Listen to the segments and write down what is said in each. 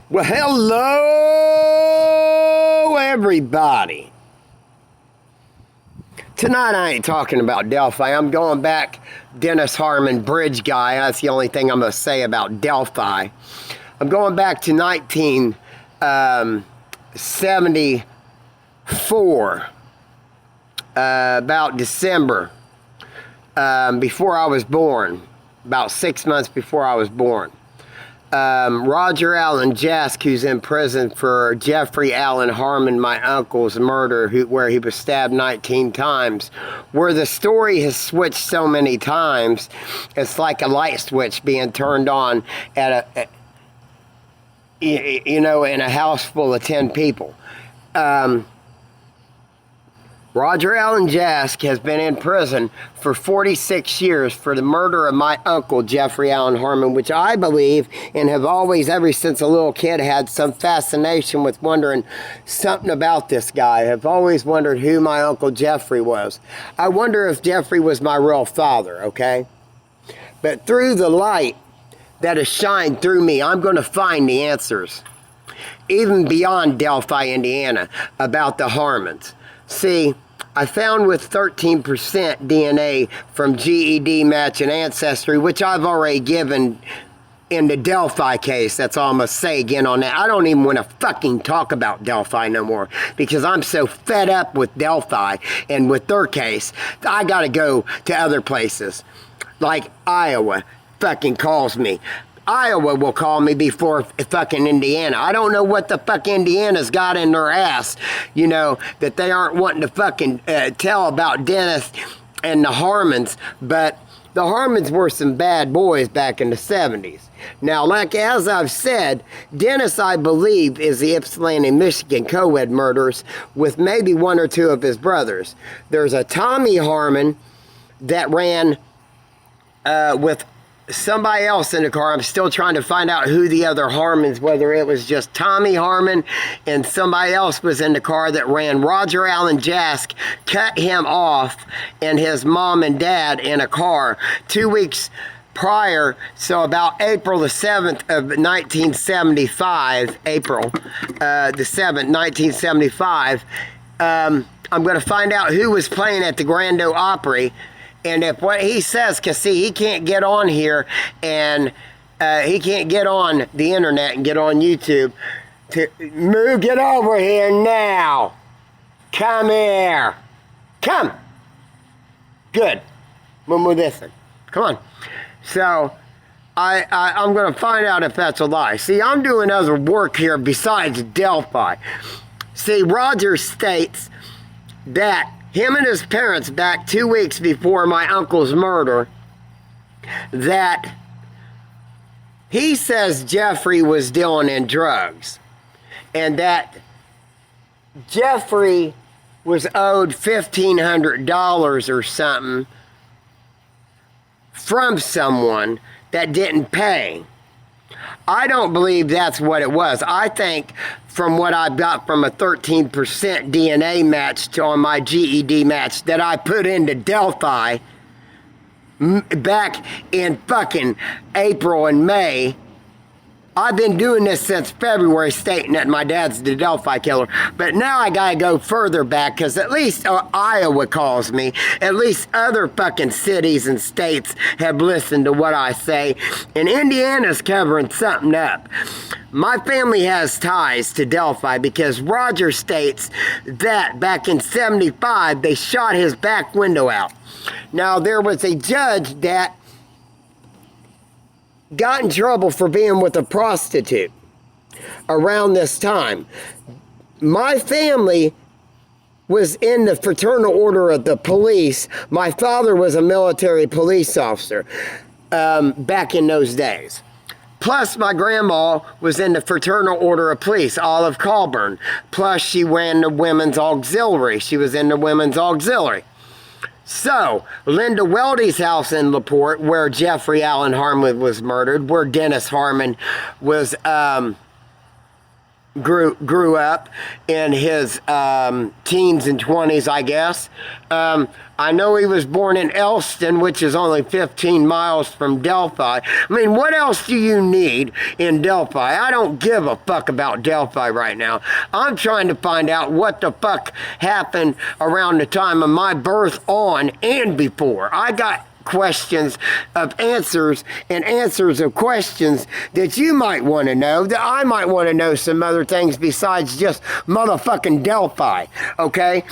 Well, hello, everybody. Tonight I ain't talking about Delphi. I'm going back, Dennis Harmon, bridge guy. That's the only thing I'm going to say about Delphi. I'm going back to 1974, about December, before I was born, about 6 months before I was born. Roger Allen Jask, who's in prison for Jeffrey Allen Harmon, my uncle's murder, where he was stabbed 19 times, where the story has switched so many times, it's like a light switch being turned on at in a house full of 10 people. Roger Allen Jask has been in prison for 46 years for the murder of my uncle, Jeffrey Allen Harmon, which I believe and have always, ever since a little kid, had some fascination with wondering something about this guy. I've always wondered who my Uncle Jeffrey was. I wonder if Jeffrey was my real father, okay? But through the light that has shined through me, I'm going to find the answers, even beyond Delphi, Indiana, about the Harmons. See, I found with 13% DNA from GED match and Ancestry, which I've already given in the Delphi case. That's all I'm going to say again on that. I don't even want to fucking talk about Delphi no more because I'm so fed up with Delphi and with their case. I got to go to other places. Like Iowa fucking calls me. Iowa will call me before fucking Indiana. I don't know what the fuck Indiana's got in their ass, that they aren't wanting to fucking tell about Dennis and the Harmons, but the Harmons were some bad boys back in the 70s. Now, as I've said, Dennis, I believe, is the Ypsilanti, Michigan co-ed murders with maybe one or two of his brothers. There's a Tommy Harmon that ran with somebody else in the car. I'm still trying to find out who the other Harmons, whether it was just Tommy Harmon and somebody else was in the car that ran. Roger Allen Jask cut him off and his mom and dad in a car 2 weeks prior, so about April the 7th of 1975, April the 7th, 1975, I'm going to find out who was playing at the Grand Ole Opry. And if what he says, because see, he can't get on here and he can't get on the internet and get on YouTube to move, get over here now. Come here. Come. Good. We'll move this thing. Come on. So I'm going to find out if that's a lie. See, I'm doing other work here besides Delphi. See, Roger states that him and his parents, back 2 weeks before my uncle's murder, that he says Jeffrey was dealing in drugs and that Jeffrey was owed $1,500 or something from someone that didn't pay. I don't believe that's what it was. I think from what I got from a 13% DNA match on my GED match that I put into Delphi back in fucking April and May. I've been doing this since February, stating that my dad's the Delphi killer. But now I gotta go further back, because at least Iowa calls me. At least other fucking cities and states have listened to what I say. And Indiana's covering something up. My family has ties to Delphi because Roger states that back in 75, they shot his back window out. Now, there was a judge that got in trouble for being with a prostitute around this time. My family was in the Fraternal Order of the Police. My father was a military police officer back in those days. Plus, my grandma was in the Fraternal Order of Police, Olive Colburn. Plus, she ran the Women's Auxiliary. She was in the Women's Auxiliary. So, Linda Weldy's house in LaPorte, where Jeffrey Allen Harmon was murdered, where Dennis Harmon was grew up in his teens and 20s, I guess. I know he was born in Elston, which is only 15 miles from Delphi. I mean, what else do you need in Delphi? I don't give a fuck about Delphi right now. I'm trying to find out what the fuck happened around the time of my birth on and before. I got questions of answers and answers of questions that you might want to know, that I might want to know some other things besides just motherfucking Delphi, okay?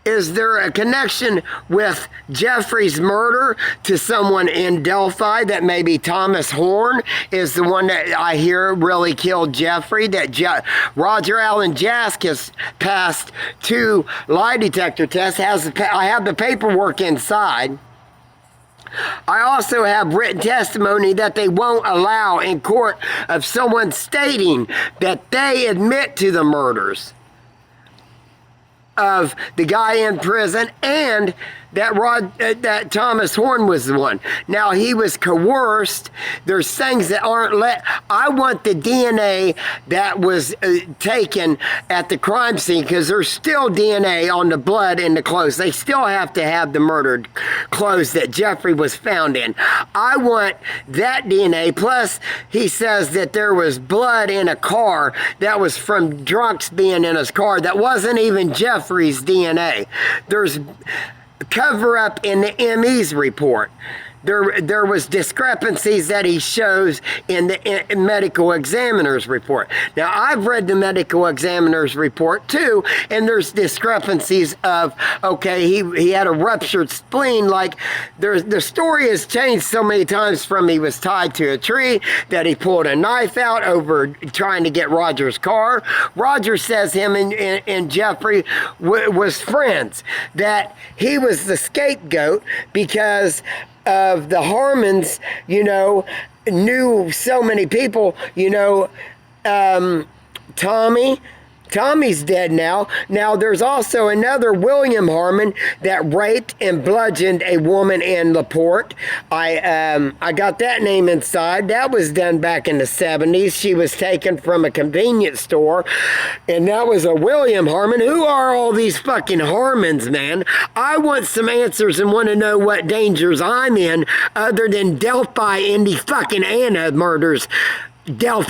Is there a connection with Jeffrey's murder to someone in Delphi that maybe Thomas Horn is the one that I hear really killed Jeffrey, that Roger Allen Jask has passed 2 lie detector tests. I have the paperwork inside. I also have written testimony that they won't allow in court of someone stating that they admit to the murders of the guy in prison, and that Thomas Horn was the one. Now, he was coerced. There's things that aren't I want the DNA that was taken at the crime scene, because there's still DNA on the blood in the clothes. They still have to have the murdered clothes that Jeffrey was found in. I want that DNA. Plus, he says that there was blood in a car that was from drunks being in his car that wasn't even Jeffrey's DNA. There's cover up in the ME's report. There was discrepancies that he shows in the medical examiner's report. Now, I've read the medical examiner's report too, and there's discrepancies of, okay, he had a ruptured spleen. Like, the story has changed so many times, from he was tied to a tree, that he pulled a knife out over trying to get Roger's car. Roger says him and Jeffrey was friends, that he was the scapegoat because of the Harmons, knew so many people, Tommy's dead now. Now, there's also another William Harmon that raped and bludgeoned a woman in LaPorte. I got that name inside. That was done back in the 70s. She was taken from a convenience store, and that was a William Harmon. Who are all these fucking Harmons, man? I want some answers and want to know what dangers I'm in, other than Delphi and the fucking Anna murders. Delphi